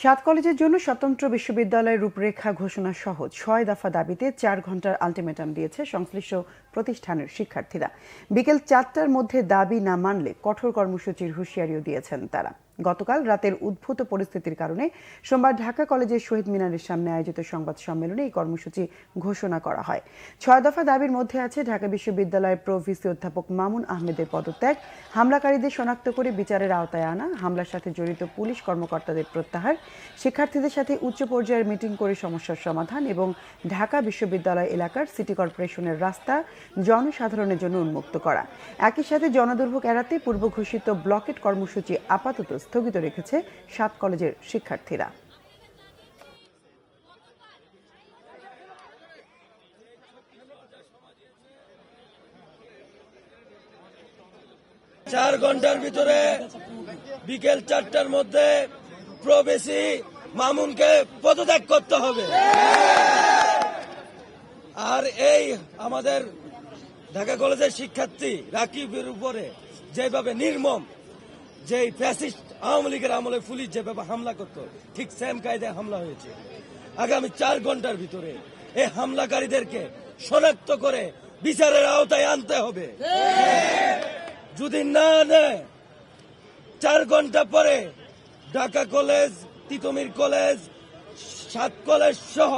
সাত কলেজের জন্য স্বতন্ত্র বিশ্ববিদ্যালয়ের রূপরেখা ঘোষণা সহ ৬ দফা দাবিতে ৪ ঘন্টার আলটিমেটাম দিয়েছে সংশ্লিষ্ট প্রতিষ্ঠানের শিক্ষার্থীরা। বিকেল ৪টার মধ্যে দাবি না মানলে কঠোর কর্মসূচির হুঁশিয়ারিও দিয়েছেন তারা। গতকাল রাতের উদ্ভূত পরিস্থিতির কারণে সোমবার ঢাকা কলেজের শহীদ মিনারের সামনে আয়োজিত সংবাদ সম্মেলনে এই কর্মসূচি ঘোষণা করা হয়। ৬ দফা দাবির মধ্যে আছে ঢাকা বিশ্ববিদ্যালয়ের প্রো-ভিসি অধ্যাপক মামুন আহমেদের পদত্যাগ, হামলাকারীদের শনাক্ত করে বিচারের আওতায় আনা, হামলার সাথে জড়িত পুলিশ কর্মকর্তাদের প্রত্যাহার, শিক্ষার্থীদের সাথে উচ্চ পর্যায়ের মিটিং করে সমস্যার সমাধান এবং ঢাকা বিশ্ববিদ্যালয় এলাকার সিটি কর্পোরেশনের রাস্তা জনসাধারণের জন্য উন্মুক্ত করা। একই সাথে জনদুর্ভোগ এড়াতে পূর্ব ঘোষিত ব্লকেট কর্মসূচি আপাতত স্থগিত রেখেছে ৭ কলেজের শিক্ষার্থীরা। চার ঘন্টার ভিতরে বিকেল ৪টার মধ্যে প্রো-ভিসি মামুনকে পদত্যাগ করতে হবে। আর এই আমাদের ঢাকা কলেজের শিক্ষার্থী রাকিবের উপরে যেভাবে নির্মম, যেই ফ্যাসিস্ট আওয়ামী লীগের আমলে পুলিশ যেভাবে হামলা করত, ঠিক সেম কায়দায় হামলা হয়েছে। আগামী ৪ ঘন্টার ভিতরে এই হামলাকারীদেরকে শনাক্ত করে বিচারের আওতায় আনতে হবে। যদি না নেয় ৪ ঘন্টা পরে Dhaka college, Titumir college, ৭ college সহ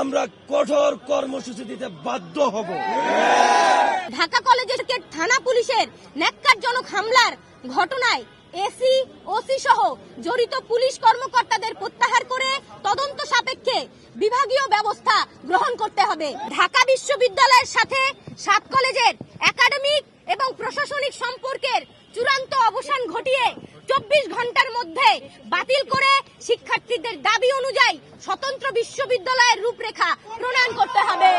আমরা কঠোর কর্মসূচি দিতে বাধ্য হব। ঢাকা কলেজের থানা পুলিশের ন্যাক্কারজনক হামলার ঘটনায় এসি, ওসি সহ জড়িত পুলিশ কর্মকর্তাদের প্রত্যাহার করে তদন্ত সাপেক্ষে বিভাগীয় ব্যবস্থা গ্রহণ করতে হবে। ঢাকা বিশ্ববিদ্যালয়ের সাথে ৭ কলেজের একাডেমিক এবং প্রশাসনিক সম্পর্কের চূড়ান্ত অবসান ঘটিয়ে ২৪ ঘন্টার মধ্যে বাতিল করে শিক্ষার্থীদের দাবি অনুযায়ী স্বতন্ত্র বিশ্ববিদ্যালয়ের রূপরেখা প্রণয়ন করতে হবে।